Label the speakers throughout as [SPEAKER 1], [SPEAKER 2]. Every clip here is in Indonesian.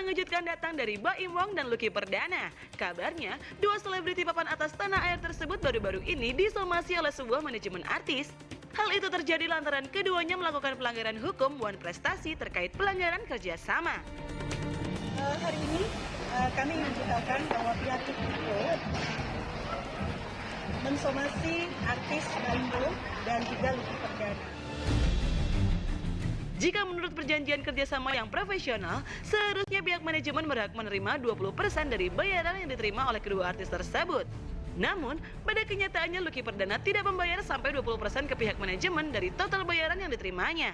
[SPEAKER 1] mengejutkan datang dari Baim Wong dan Lucky Perdana. Kabarnya, dua selebriti papan atas tanah air tersebut baru-baru ini disomasi oleh sebuah manajemen artis. Hal itu terjadi lantaran keduanya melakukan pelanggaran hukum Wan Prestasi terkait pelanggaran kerjasama.
[SPEAKER 2] Hari ini kami menceritakan bahwa pihak Kikiko mensomasi artis Baim Wong dan juga Lucky Perdana.
[SPEAKER 1] Jika menurut perjanjian kerjasama yang profesional, seharusnya pihak manajemen berhak menerima 20% dari bayaran yang diterima oleh kedua artis tersebut. Namun, pada kenyataannya Lucky Perdana tidak membayar sampai 20% ke pihak manajemen dari total bayaran yang diterimanya.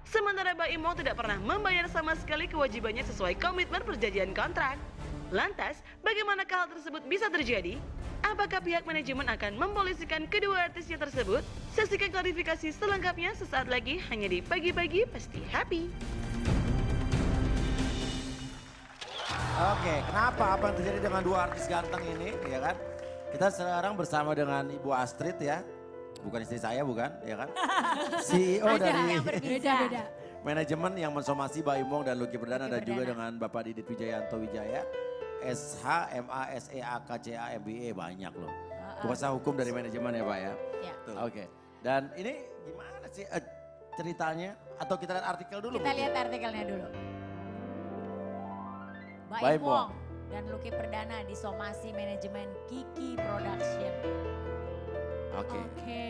[SPEAKER 1] Sementara Baim Wong tidak pernah membayar sama sekali kewajibannya sesuai komitmen perjanjian kontrak. Lantas, bagaimana hal tersebut bisa terjadi? Apakah pihak manajemen akan mempolisikan kedua artisnya tersebut? Saksikan klarifikasi selengkapnya sesaat lagi hanya di Pagi-Pagi Pasti Happy.
[SPEAKER 3] Oke, kenapa? Apa yang terjadi dengan dua artis ganteng ini, ya kan? Kita sekarang bersama dengan Ibu Astrid ya. Bukan istri saya, bukan, ya kan? CEO dari manajemen yang mensomasi Baim Wong dan Lucky Perdana. Dan juga dengan Bapak Didit Wijayanto Wijaya. SH, MA, SEA, KCA, MBA, banyak loh. Kuasa hukum dari manajemen ya Pak ya?
[SPEAKER 4] Ya.
[SPEAKER 3] Oke, dan ini gimana sih ceritanya? Atau kita lihat artikel dulu?
[SPEAKER 4] Kita lihat artikelnya dulu.
[SPEAKER 3] Baim
[SPEAKER 4] Baim
[SPEAKER 3] Wong
[SPEAKER 4] Wong dan Lucky Perdana disomasi manajemen Kiki Production.
[SPEAKER 3] Oke.
[SPEAKER 4] Oke.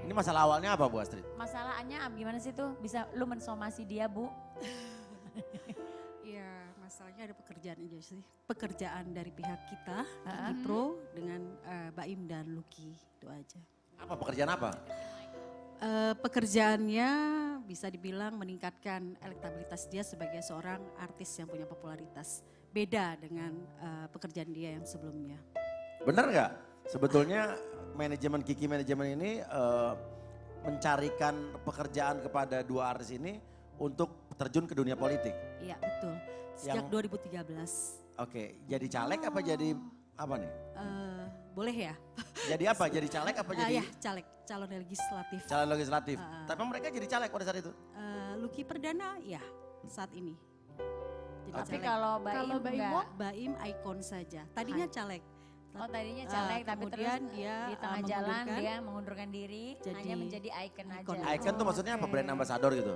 [SPEAKER 3] Ini masalah awalnya apa Bu Astrid?
[SPEAKER 4] Masalahnya gimana sih tuh? Bisa lu mensomasi dia Bu?
[SPEAKER 5] Ya masalahnya ada pekerjaan aja sih. Pekerjaan dari pihak kita, Kiki Pro dengan Baim dan Lucky, itu aja.
[SPEAKER 3] Apa pekerjaan apa?
[SPEAKER 5] Pekerjaannya bisa dibilang meningkatkan elektabilitas dia sebagai seorang artis yang punya popularitas. Beda dengan pekerjaan dia yang sebelumnya.
[SPEAKER 3] Bener nggak? Sebetulnya manajemen Kiki manajemen ini mencarikan pekerjaan kepada dua artis ini untuk terjun ke dunia politik.
[SPEAKER 5] Iya betul, sejak 2013.
[SPEAKER 3] Oke, jadi caleg apa jadi apa nih?
[SPEAKER 5] Boleh ya?
[SPEAKER 3] Jadi apa? Jadi caleg apa jadi?
[SPEAKER 5] Ya caleg, calon legislatif.
[SPEAKER 3] Calon legislatif. Tapi mereka jadi caleg pada saat itu?
[SPEAKER 5] Lucky Perdana ya saat ini. Jadi
[SPEAKER 4] Tapi
[SPEAKER 5] caleg.
[SPEAKER 4] kalau Baim enggak.
[SPEAKER 5] Baim ikon saja. Tadinya caleg.
[SPEAKER 4] Oh tadinya caleg tapi terus
[SPEAKER 5] kemudian dia
[SPEAKER 4] di tengah jalan
[SPEAKER 5] mengundurkan,
[SPEAKER 4] dia mengundurkan diri hanya menjadi icon aja.
[SPEAKER 3] Icon tuh maksudnya apa? Brand ambassador gitu?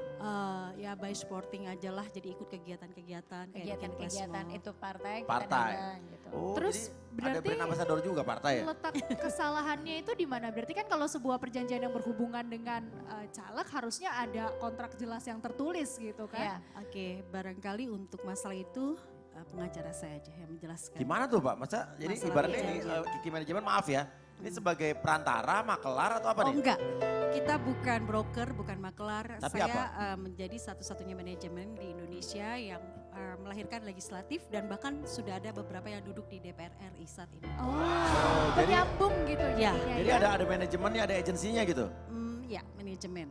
[SPEAKER 5] Ya by sporting aja lah, jadi ikut kegiatan-kegiatan.
[SPEAKER 4] Kegiatan-kegiatan itu partai.
[SPEAKER 3] Partai.
[SPEAKER 4] Gitu.
[SPEAKER 3] Oh,
[SPEAKER 6] Terus
[SPEAKER 3] jadi ada
[SPEAKER 6] berarti
[SPEAKER 3] brand ambassador juga partai ya?
[SPEAKER 6] letak kesalahannya itu di mana? Berarti kan kalau sebuah perjanjian yang berhubungan dengan caleg harusnya ada kontrak jelas yang tertulis gitu
[SPEAKER 4] Iya.
[SPEAKER 6] kan?
[SPEAKER 5] Oke, barangkali untuk masalah itu pengacara saya aja yang menjelaskan.
[SPEAKER 3] Gimana tuh Pak? Masa jadi
[SPEAKER 5] Masalah
[SPEAKER 3] ibaratnya ini
[SPEAKER 5] perjanjian.
[SPEAKER 3] Kiki manajemen maaf ya. Ini sebagai perantara, makelar atau apa
[SPEAKER 5] Oh
[SPEAKER 3] nih?
[SPEAKER 5] enggak, kita bukan broker, bukan makelar.
[SPEAKER 3] Tapi
[SPEAKER 5] Saya
[SPEAKER 3] apa?
[SPEAKER 5] menjadi satu-satunya manajemen di Indonesia yang melahirkan legislatif dan bahkan sudah ada beberapa yang duduk di DPR RI saat ini.
[SPEAKER 6] Oh,
[SPEAKER 3] jadi-
[SPEAKER 6] penyambung gitu
[SPEAKER 5] Ya,
[SPEAKER 6] jadinya
[SPEAKER 3] Jadi
[SPEAKER 6] ya?
[SPEAKER 3] ada manajemennya, ada agensinya gitu?
[SPEAKER 5] Ya, manajemen.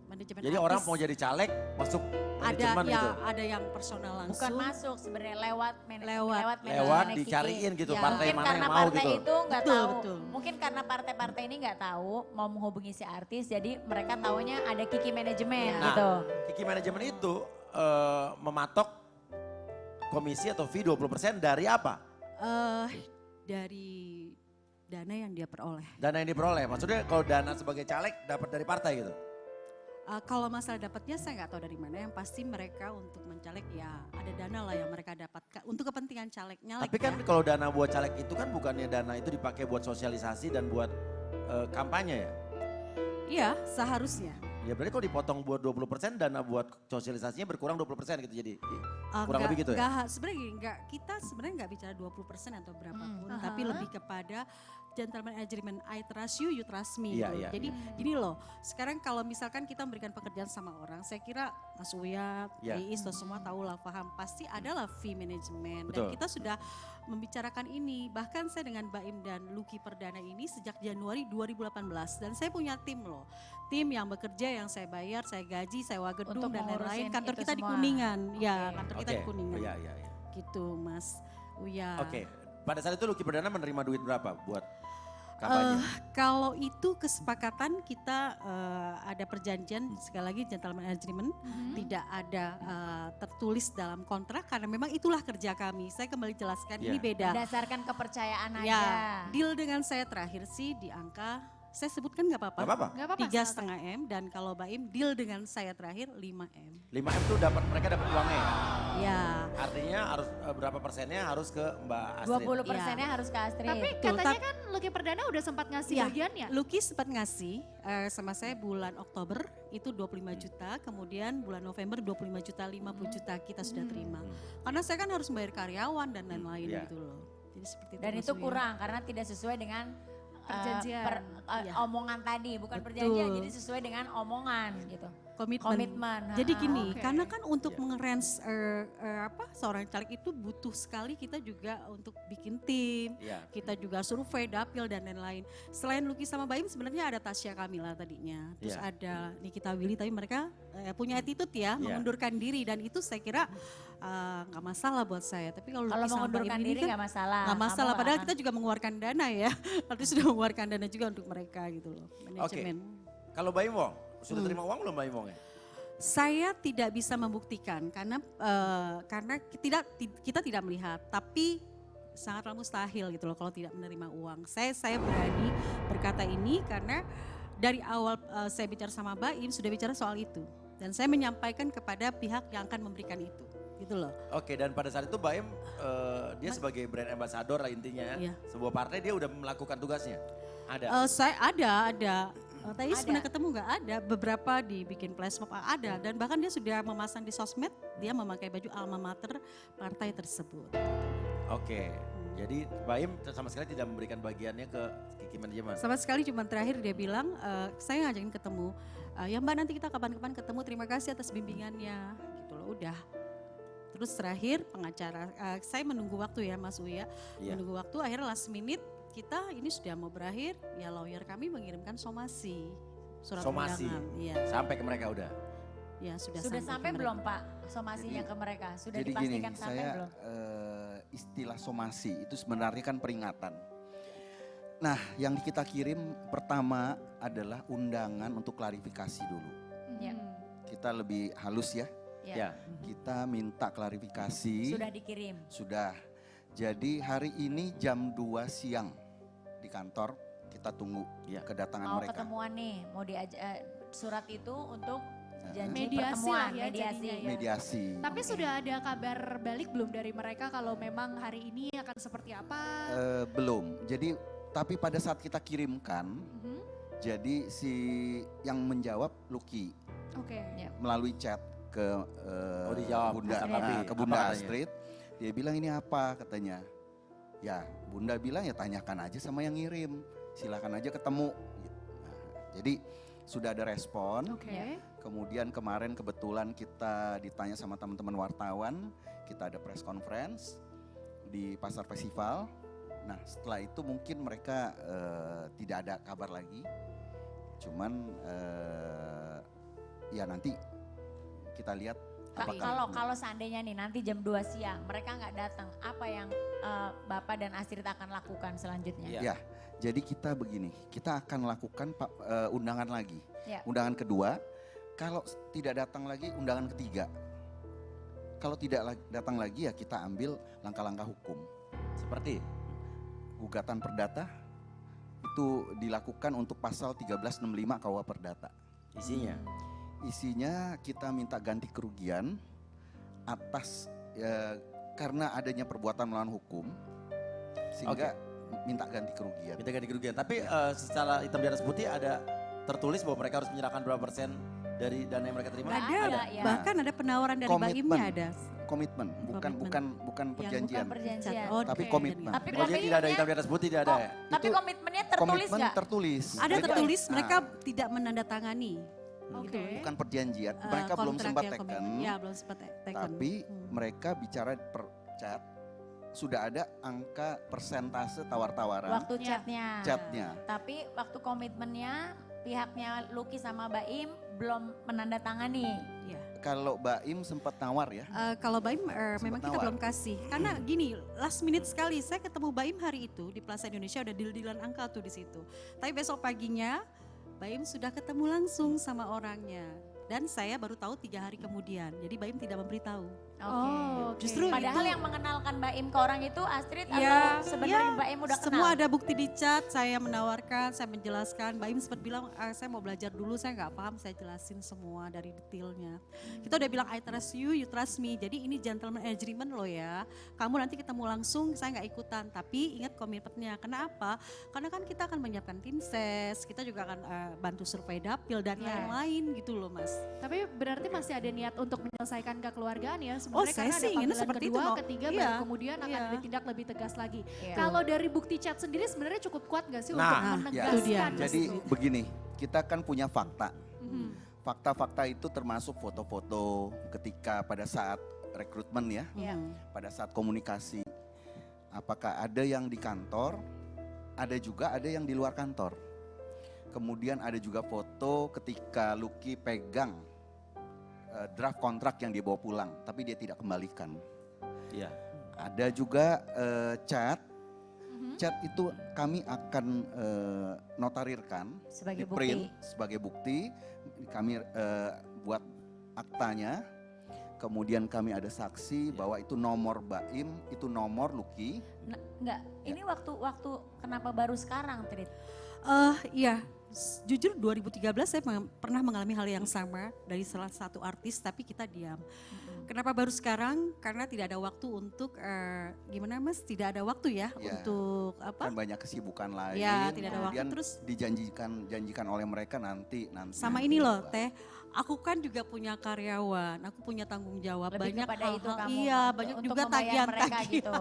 [SPEAKER 5] Manajemen
[SPEAKER 3] Jadi
[SPEAKER 5] artis.
[SPEAKER 3] orang mau jadi caleg masuk
[SPEAKER 5] ada
[SPEAKER 3] manajemen
[SPEAKER 5] ya,
[SPEAKER 3] gitu?
[SPEAKER 5] ada yang personal langsung.
[SPEAKER 4] Bukan masuk sebenarnya lewat
[SPEAKER 5] Lewat
[SPEAKER 3] Lewat
[SPEAKER 4] manajemen Kiki.
[SPEAKER 3] dicariin gitu,
[SPEAKER 5] Ya.
[SPEAKER 3] partai
[SPEAKER 4] Mungkin
[SPEAKER 3] mana
[SPEAKER 4] karena
[SPEAKER 3] yang mau
[SPEAKER 4] partai
[SPEAKER 3] gitu?
[SPEAKER 4] itu nggak
[SPEAKER 5] Betul,
[SPEAKER 4] tahu.
[SPEAKER 5] betul.
[SPEAKER 4] Mungkin karena partai-partai ini nggak tahu mau menghubungi si artis, jadi mereka taunya ada Kiki manajemen
[SPEAKER 3] Nah,
[SPEAKER 4] gitu.
[SPEAKER 3] Kiki manajemen itu mematok komisi atau fee 20% dari apa?
[SPEAKER 5] Dari dana yang dia peroleh.
[SPEAKER 3] Dana yang diperoleh. Maksudnya kalau dana sebagai caleg dapat dari partai gitu?
[SPEAKER 5] Kalau masalah dapatnya saya nggak tahu dari mana. Yang pasti mereka untuk mencaleg ya ada dana lah yang mereka dapatkan untuk kepentingan caleg nyalek.
[SPEAKER 3] Tapi kan kalau dana buat caleg itu kan bukannya dana itu dipakai buat sosialisasi dan buat kampanye ya?
[SPEAKER 5] Iya seharusnya.
[SPEAKER 3] Ya berarti kalau dipotong buat 20% dana buat sosialisasinya berkurang 20% gitu jadi kurang
[SPEAKER 5] Enggak,
[SPEAKER 3] lebih gitu ya?
[SPEAKER 5] sebenarnya gini, kita sebenarnya nggak bicara 20% atau berapapun, tapi lebih kepada gentleman agreement, I trust you, you trust me.
[SPEAKER 3] Iya,
[SPEAKER 5] gitu.
[SPEAKER 3] iya.
[SPEAKER 5] Jadi gini loh, sekarang kalau misalkan kita memberikan pekerjaan sama orang, saya kira Mas Uya,
[SPEAKER 3] Iya.
[SPEAKER 5] Iis, semua tahu lah, paham, pasti adalah fee management.
[SPEAKER 3] Betul.
[SPEAKER 5] Dan kita sudah membicarakan ini, bahkan saya dengan Baim dan Lucky Perdana ini sejak Januari 2018. Dan saya punya tim loh, tim yang bekerja, yang saya bayar, saya gaji, sewa gedung
[SPEAKER 4] Untuk
[SPEAKER 5] dan lain-lain.
[SPEAKER 4] mengurusin
[SPEAKER 5] Kantor
[SPEAKER 4] itu
[SPEAKER 5] kita di
[SPEAKER 4] semua.
[SPEAKER 5] Kuningan, ya
[SPEAKER 4] Oke.
[SPEAKER 5] kantor kita di Kuningan.
[SPEAKER 3] Iya, iya, iya.
[SPEAKER 5] Gitu Mas Uya.
[SPEAKER 3] Oke, pada saat itu Lucky Perdana menerima duit berapa buat kampanye?
[SPEAKER 5] Kalau itu kesepakatan kita ada perjanjian, sekali lagi gentleman agreement, tidak ada tertulis dalam kontrak karena memang itulah kerja kami. Saya kembali jelaskan ini beda.
[SPEAKER 4] Berdasarkan kepercayaan aja.
[SPEAKER 5] Ya, deal dengan saya terakhir sih di angka, saya sebutkan nggak apa-apa.
[SPEAKER 3] Gak apa-apa.
[SPEAKER 6] Nggak apa-apa.
[SPEAKER 5] 3,5 M dan kalau Baim deal dengan saya terakhir 5 M.
[SPEAKER 3] 5M tuh mereka dapat uangnya ya?
[SPEAKER 5] Ya.
[SPEAKER 3] Artinya harus berapa persennya harus ke Mbak Astrid?
[SPEAKER 4] 20%-nya harus ke Astrid.
[SPEAKER 6] Tapi
[SPEAKER 5] Betul,
[SPEAKER 6] katanya kan Lucky Perdana udah sempat ngasih
[SPEAKER 5] Iya,
[SPEAKER 6] bagiannya.
[SPEAKER 5] Lucky sempat ngasih sama saya bulan Oktober itu 25 juta, kemudian bulan November 25 juta, 50 juta kita sudah terima. Karena saya kan harus membayar karyawan dan lain-lain
[SPEAKER 3] Iya.
[SPEAKER 5] gitu loh. Jadi seperti itu.
[SPEAKER 4] Dan
[SPEAKER 5] Mas
[SPEAKER 4] itu
[SPEAKER 5] Uya.
[SPEAKER 4] kurang karena tidak sesuai dengan
[SPEAKER 6] Perjanjian.
[SPEAKER 5] Iya.
[SPEAKER 4] omongan tadi, bukan
[SPEAKER 5] Betul.
[SPEAKER 4] perjanjian, jadi sesuai dengan omongan gitu. Komitmen.
[SPEAKER 5] Jadi gini,
[SPEAKER 6] Oke.
[SPEAKER 5] karena kan untuk
[SPEAKER 3] Iya.
[SPEAKER 5] mengerens seorang caleg itu butuh sekali kita juga untuk bikin tim,
[SPEAKER 3] Iya.
[SPEAKER 5] kita juga survei, dapil dan lain-lain. Selain Lucky sama Baim sebenarnya ada Tasya Kamila tadinya, terus
[SPEAKER 3] Iya.
[SPEAKER 5] ada Nikita Willy, tapi mereka punya attitude ya,
[SPEAKER 3] Iya.
[SPEAKER 5] mengundurkan diri dan itu saya kira nggak masalah buat saya. Tapi kalau
[SPEAKER 4] Kalau
[SPEAKER 5] Lucky sama
[SPEAKER 4] mengundurkan
[SPEAKER 5] Baim
[SPEAKER 4] diri
[SPEAKER 5] ini kan
[SPEAKER 4] nggak masalah.
[SPEAKER 5] nggak masalah,
[SPEAKER 4] Kamu,
[SPEAKER 5] padahal kita juga mengeluarkan dana ya, artinya sudah mengeluarkan dana juga untuk mereka gitu loh, manajemen.
[SPEAKER 3] Kalau Baim Wong, sudah terima uang belum Baim Wong ya?
[SPEAKER 5] Saya tidak bisa membuktikan karena kita tidak melihat, tapi sangatlah mustahil gitu loh kalau tidak menerima uang. Saya berani berkata ini karena dari awal saya bicara sama Baim sudah bicara soal itu dan saya menyampaikan kepada pihak yang akan memberikan itu, gitu loh.
[SPEAKER 3] Oke, dan pada saat itu Baim dia sebagai brand ambassador lah intinya.
[SPEAKER 5] Iya.
[SPEAKER 3] Sebuah partai dia udah melakukan tugasnya. Ada.
[SPEAKER 5] Saya ada. Tadi
[SPEAKER 4] Ada.
[SPEAKER 5] sebenarnya ketemu nggak ada, beberapa dibikin flash mob ada dan bahkan dia sudah memasang di sosmed dia memakai baju alma mater partai tersebut.
[SPEAKER 3] Oke. Jadi Baim sama sekali tidak memberikan bagiannya ke Kiki Manajemen.
[SPEAKER 5] Sama sekali cuma terakhir dia bilang, saya ngajakin ketemu, ya Mbak nanti kita kapan-kapan ketemu, terima kasih atas bimbingannya, gitu loh udah. Terus terakhir pengacara, saya menunggu waktu ya Mas Uya,
[SPEAKER 3] Iya.
[SPEAKER 5] menunggu waktu akhirnya last minute kita ini sudah mau berakhir, ya lawyer kami mengirimkan somasi, surat
[SPEAKER 3] Somasi.
[SPEAKER 5] undangan. Iya,
[SPEAKER 3] Sampai ke mereka udah.
[SPEAKER 5] ya sudah
[SPEAKER 4] sampai
[SPEAKER 5] ke
[SPEAKER 4] belum
[SPEAKER 5] mereka.
[SPEAKER 4] Pak somasinya ke mereka? Sudah
[SPEAKER 7] Jadi
[SPEAKER 4] dipastikan
[SPEAKER 7] gini,
[SPEAKER 4] sampai
[SPEAKER 7] saya
[SPEAKER 4] belum?
[SPEAKER 7] istilah somasi itu sebenarnya kan peringatan. Nah, yang kita kirim pertama adalah undangan untuk klarifikasi dulu.
[SPEAKER 4] Ya.
[SPEAKER 7] Kita lebih halus ya.
[SPEAKER 4] Ya.
[SPEAKER 3] Ya.
[SPEAKER 7] Kita minta klarifikasi.
[SPEAKER 4] Sudah dikirim.
[SPEAKER 7] Sudah. Jadi hari ini jam 2 siang di kantor kita tunggu
[SPEAKER 3] Ya.
[SPEAKER 7] kedatangan
[SPEAKER 4] Mau
[SPEAKER 7] mereka.
[SPEAKER 4] ketemuan nih, mau surat itu untuk janji
[SPEAKER 6] Mediasi
[SPEAKER 4] pertemuan,
[SPEAKER 6] lah ya
[SPEAKER 4] mediasi.
[SPEAKER 6] jadinya ya.
[SPEAKER 7] Mediasi.
[SPEAKER 6] Tapi sudah ada kabar balik belum dari mereka kalau memang hari ini akan seperti apa?
[SPEAKER 7] Belum. Jadi tapi pada saat kita kirimkan,
[SPEAKER 6] Mhm.
[SPEAKER 7] jadi si yang menjawab Lucky
[SPEAKER 6] Oke.
[SPEAKER 4] Ya.
[SPEAKER 7] melalui chat ke
[SPEAKER 3] dijawab.
[SPEAKER 7] Bunda,
[SPEAKER 3] Astrid.
[SPEAKER 7] ke
[SPEAKER 3] Apa
[SPEAKER 7] Bunda
[SPEAKER 3] katanya?
[SPEAKER 7] Astrid. Dia bilang ini apa katanya. Ya Bunda bilang ya tanyakan aja sama yang ngirim. Silakan aja ketemu. Nah, jadi sudah ada respon.
[SPEAKER 6] Oke.
[SPEAKER 4] Ya.
[SPEAKER 7] Kemudian kemarin kebetulan kita ditanya sama teman-teman wartawan. Kita ada press conference di Pasar Festival. Nah setelah itu mungkin mereka tidak ada kabar lagi. Cuman ya nanti kita lihat
[SPEAKER 4] Kalau seandainya nih nanti jam 2 siang mereka nggak datang, apa yang Bapak dan Astrid akan lakukan selanjutnya?
[SPEAKER 3] Iya.
[SPEAKER 7] Ya, jadi kita begini, kita akan lakukan undangan lagi.
[SPEAKER 4] Ya.
[SPEAKER 7] Undangan kedua, kalau tidak datang lagi undangan ketiga. Kalau tidak datang lagi ya kita ambil langkah-langkah hukum.
[SPEAKER 3] Seperti
[SPEAKER 7] Gugatan perdata itu dilakukan untuk pasal 1365 KUH Perdata.
[SPEAKER 3] isinya.
[SPEAKER 7] Isinya kita minta ganti kerugian atas karena adanya perbuatan melawan hukum sehingga minta ganti kerugian.
[SPEAKER 3] Minta ganti kerugian. Tapi secara hitam di atas putih ada tertulis bahwa mereka harus menyerahkan berapa persen dari dana yang mereka terima?
[SPEAKER 4] Nggak
[SPEAKER 5] Ada,
[SPEAKER 4] ada, ya.
[SPEAKER 5] bahkan ada penawaran dari
[SPEAKER 7] Komitmen.
[SPEAKER 5] Baimnya ada.
[SPEAKER 7] Komitmen, bukan perjanjian.
[SPEAKER 4] Bukan perjanjian.
[SPEAKER 5] Oh,
[SPEAKER 7] Tapi
[SPEAKER 5] oke.
[SPEAKER 7] komitmen.
[SPEAKER 4] Tapi
[SPEAKER 3] Oh, jadi tidak ada hitam di
[SPEAKER 4] komitmennya,
[SPEAKER 3] atas putih, tidak ada ya?
[SPEAKER 4] tapi
[SPEAKER 7] Itu
[SPEAKER 4] komitmennya tertulis
[SPEAKER 7] Komitmen
[SPEAKER 4] nggak?
[SPEAKER 7] tertulis.
[SPEAKER 5] Ada
[SPEAKER 7] Jadi,
[SPEAKER 5] tertulis,
[SPEAKER 7] ah,
[SPEAKER 5] mereka tidak menandatangani.
[SPEAKER 6] Oke.
[SPEAKER 7] bukan perjanjian, mereka belum
[SPEAKER 5] kontrak
[SPEAKER 7] sempat
[SPEAKER 5] ya,
[SPEAKER 7] teken.
[SPEAKER 5] komitmen. Ya, belum sempat teken.
[SPEAKER 7] Tapi mereka bicara per chat, sudah ada angka persentase tawar-tawaran
[SPEAKER 4] Waktu
[SPEAKER 6] Ya.
[SPEAKER 7] chatnya.
[SPEAKER 4] Tapi waktu komitmennya pihaknya Lucky sama Baim belum menandatangani.
[SPEAKER 5] Ya.
[SPEAKER 7] Kalau Baim sempat nawar ya.
[SPEAKER 5] Kalau Baim memang kita
[SPEAKER 7] nawar.
[SPEAKER 5] belum kasih. Karena gini, last minute sekali saya ketemu Baim hari itu di Plaza Indonesia, udah deal-dealan angka tuh di situ. Tapi besok paginya Baim sudah ketemu langsung sama orangnya. Dan saya baru tahu 3 hari kemudian. Jadi Baim tidak memberitahu.
[SPEAKER 6] Oke.
[SPEAKER 5] Justru
[SPEAKER 4] Padahal
[SPEAKER 5] itu-
[SPEAKER 4] yang mengenalkan Baim ke orang itu Astrid
[SPEAKER 5] Ya,
[SPEAKER 4] atau sebenarnya Baim udah kenal?
[SPEAKER 5] semua ada bukti di chat, saya menawarkan, saya menjelaskan. Baim sempat bilang, saya mau belajar dulu, saya nggak paham, saya jelasin semua dari detailnya. Kita udah bilang, I trust you, you trust me. Jadi ini gentleman agreement loh ya. Kamu nanti ketemu langsung, saya nggak ikutan. Tapi ingat komitmennya. Kenapa? Karena kan kita akan menyiapkan tim ses, kita juga akan bantu survei dapil dan lain-lain gitu loh Mas.
[SPEAKER 6] Tapi berarti masih ada niat untuk menyelesaikan kekeluargaan ya sebenarnya
[SPEAKER 5] Oh, saya
[SPEAKER 6] karena
[SPEAKER 5] sih
[SPEAKER 6] ada
[SPEAKER 5] inginnya
[SPEAKER 6] panggilan
[SPEAKER 5] seperti itu,
[SPEAKER 6] kedua,
[SPEAKER 5] no.
[SPEAKER 6] ketiga
[SPEAKER 5] Iya.
[SPEAKER 6] baru kemudian akan
[SPEAKER 5] Iya.
[SPEAKER 6] ditindak lebih tegas lagi.
[SPEAKER 4] Iya.
[SPEAKER 6] Kalau dari bukti chat sendiri sebenarnya cukup kuat gak sih
[SPEAKER 3] Nah,
[SPEAKER 6] untuk
[SPEAKER 5] itu
[SPEAKER 6] menegaskan?
[SPEAKER 5] dia.
[SPEAKER 7] Jadi
[SPEAKER 6] itu?
[SPEAKER 7] begini, kita kan punya fakta.
[SPEAKER 6] Mhm.
[SPEAKER 7] Fakta-fakta itu termasuk foto-foto ketika pada saat rekrutmen ya,
[SPEAKER 4] Iya.
[SPEAKER 7] pada saat komunikasi. Apakah ada yang di kantor, ada yang di luar kantor. Kemudian ada juga foto ketika Lucky pegang draft kontrak yang dia bawa pulang, tapi dia tidak kembalikan.
[SPEAKER 3] Iya.
[SPEAKER 7] Ada juga chat.
[SPEAKER 6] Mhm.
[SPEAKER 7] Chat itu kami akan notarirkan,
[SPEAKER 4] Sebagai
[SPEAKER 7] di-print
[SPEAKER 4] bukti.
[SPEAKER 7] sebagai bukti. Kami buat aktanya. Kemudian kami ada saksi bahwa itu nomor Baim, itu nomor Lucky.
[SPEAKER 4] Nah, enggak, ini waktu kenapa baru sekarang Trit?
[SPEAKER 5] Iya, jujur 2013 saya pernah mengalami hal yang sama dari salah satu artis tapi kita diam. Kenapa baru sekarang? Karena tidak ada waktu untuk gimana Mas? Tidak ada waktu ya
[SPEAKER 7] Ya,
[SPEAKER 5] untuk apa?
[SPEAKER 7] Kan banyak kesibukan lain.
[SPEAKER 5] Ya, tidak ada waktu.
[SPEAKER 7] Kemudian
[SPEAKER 5] Terus
[SPEAKER 7] dijanjikan oleh mereka nanti.
[SPEAKER 5] sama ini loh Teh, aku kan juga punya karyawan, aku punya tanggung jawab,
[SPEAKER 4] Lebih
[SPEAKER 5] banyak
[SPEAKER 4] kepada itu
[SPEAKER 5] hal-hal,
[SPEAKER 4] kamu
[SPEAKER 5] iya
[SPEAKER 4] untuk
[SPEAKER 5] banyak juga
[SPEAKER 4] membayar mereka
[SPEAKER 5] tagihan-tagihan
[SPEAKER 4] gitu.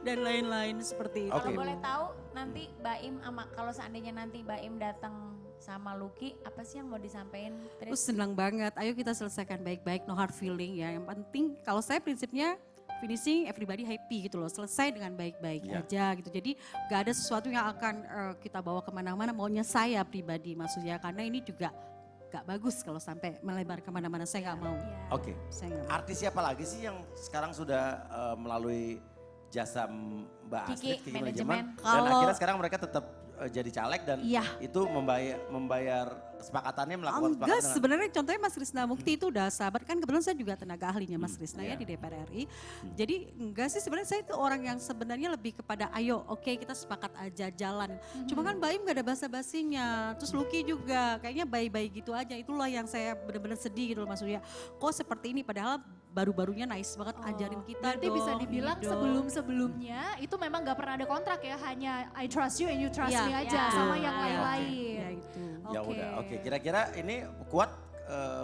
[SPEAKER 5] dan lain-lain seperti itu.
[SPEAKER 4] Kalau
[SPEAKER 3] Oke.
[SPEAKER 4] boleh tahu nanti Baim kalau seandainya nanti Baim datang sama Lucky, apa sih yang mau disampaikan Trit?
[SPEAKER 5] Senang banget, ayo kita selesaikan baik-baik, no hard feeling ya. Yang penting kalau saya prinsipnya finishing everybody happy gitu loh, selesai dengan baik-baik
[SPEAKER 3] Ya.
[SPEAKER 5] aja gitu. Jadi gak ada sesuatu yang akan kita bawa kemana-mana, maunya saya pribadi maksudnya. Karena ini juga gak bagus kalau sampai melebar kemana-mana, saya gak mau.
[SPEAKER 6] Iya.
[SPEAKER 3] Oke.
[SPEAKER 5] Saya nggak mau.
[SPEAKER 3] Artis siapa lagi sih yang sekarang sudah melalui jasa Mbak
[SPEAKER 4] Kiki,
[SPEAKER 3] Astrid,
[SPEAKER 4] manajemen.
[SPEAKER 3] Dan
[SPEAKER 5] Kalau-
[SPEAKER 3] akhirnya sekarang mereka tetap jadi caleg dan
[SPEAKER 5] Iya.
[SPEAKER 3] itu membayar kesepakatannya melakukan
[SPEAKER 5] Enggak,
[SPEAKER 3] kesepakatan dengan
[SPEAKER 5] sebenarnya contohnya Mas Krisna Mukti itu udah sahabat, kan kebetulan saya juga tenaga ahlinya Mas Krisna ya
[SPEAKER 3] iya.
[SPEAKER 5] di DPR RI. Jadi enggak sih, sebenarnya saya itu orang yang sebenarnya lebih kepada ayo oke kita sepakat aja jalan. Cuma kan Baim gak ada basa-basinya, terus Lucky juga kayaknya bayi-bayi gitu aja. Itulah yang saya benar-benar sedih gitu loh maksudnya. Kok seperti ini padahal baru-barunya nice banget ajarin kita
[SPEAKER 6] Berarti
[SPEAKER 5] dong.
[SPEAKER 6] bisa dibilang
[SPEAKER 5] ini dong.
[SPEAKER 6] sebelum-sebelumnya itu memang gak pernah ada kontrak ya, hanya I trust you and you trust
[SPEAKER 5] Iya,
[SPEAKER 6] me aja
[SPEAKER 4] iya.
[SPEAKER 6] sama yang
[SPEAKER 5] Ya,
[SPEAKER 6] lain-lain.
[SPEAKER 5] ya itu.
[SPEAKER 3] Ya
[SPEAKER 6] Oke.
[SPEAKER 3] udah, oke. Kira-kira ini kuat,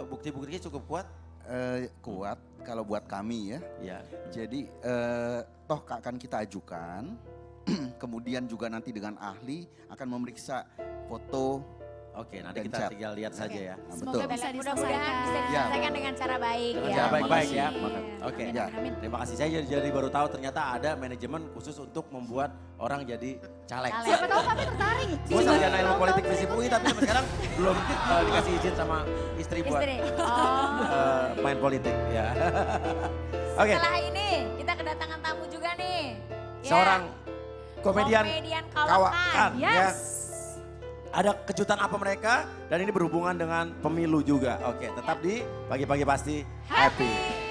[SPEAKER 3] bukti-buktinya cukup kuat?
[SPEAKER 7] Kuat kalau buat kami ya.
[SPEAKER 3] Ya.
[SPEAKER 7] Jadi toh akan kita ajukan, kemudian juga nanti dengan ahli akan memeriksa foto.
[SPEAKER 3] Oke, nanti
[SPEAKER 7] Dan
[SPEAKER 3] kita
[SPEAKER 7] chat.
[SPEAKER 3] tinggal lihat saja ya.
[SPEAKER 7] Nah,
[SPEAKER 6] Semoga
[SPEAKER 7] betul.
[SPEAKER 6] bisa
[SPEAKER 4] Mudah-mudahan bisa
[SPEAKER 6] diselesaikan.
[SPEAKER 4] diselesaikan dengan cara baik
[SPEAKER 3] Dengan
[SPEAKER 4] ya.
[SPEAKER 3] cara baik-baik ya.
[SPEAKER 7] Makasih.
[SPEAKER 3] Oke.
[SPEAKER 6] Amin,
[SPEAKER 7] Ya.
[SPEAKER 6] amin, amin.
[SPEAKER 3] Terima kasih, saya jadi baru tahu ternyata ada manajemen khusus untuk membuat orang jadi caleg.
[SPEAKER 4] Caleg.
[SPEAKER 6] Siapa tahu kami tertarik.
[SPEAKER 3] Gue sarjana ilmu politik visip UI tapi sampai sekarang belum dikasih izin sama istri buat
[SPEAKER 4] Istri. Oh.
[SPEAKER 3] main politik ya. Oke,
[SPEAKER 4] Setelah ini kita kedatangan tamu juga nih. Ya.
[SPEAKER 3] seorang komedian kawakan
[SPEAKER 4] kawakan.
[SPEAKER 3] ya.
[SPEAKER 6] Yes.
[SPEAKER 3] Ada kejutan apa mereka dan ini berhubungan dengan pemilu juga. Oke, tetap di pagi-pagi pasti happy.